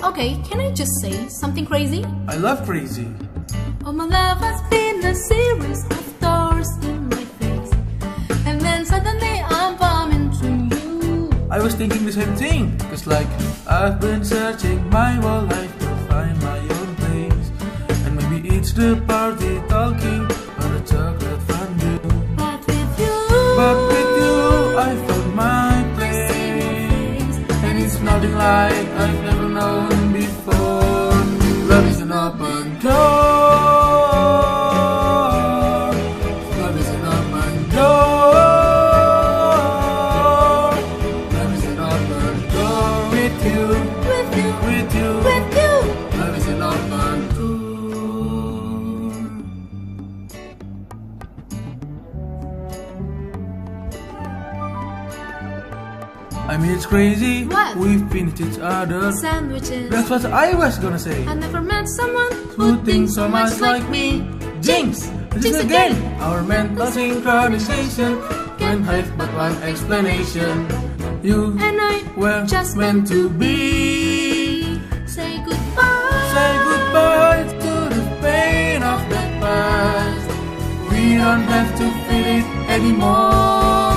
Okay, can I just say something crazy? I love crazy. Oh, my love has been a series of doors in my face, and then suddenly I'm bumping to you. I was thinking the same thing, cause like I've been searching my whole life to find my own place. And maybe it's the party talking or the chocolate fondue. But with you, I found my place. And it's nothing like I've never known before. Love is an open door. Love is an open door. Love is an open door with you. with you, With you. with you. Love is an open door. I mean, it's crazy. What? We've finished each other. Sandwiches. That's what I was gonna say. I never met someone Who thinks so much like me? Jinx! This is again our mental synchronization. Can't have but one explanation. You and I were just meant to be. say goodbye. Say goodbye to the pain of the past. We don't have to feel it anymore.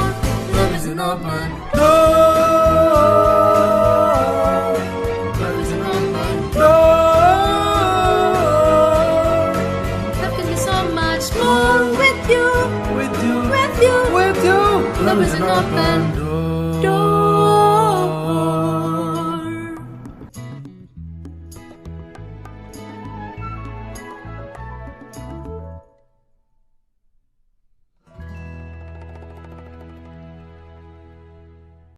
Love is an open door. Love is an open door. Love can be so much more with you, With you, with you. with you. Love is an open door.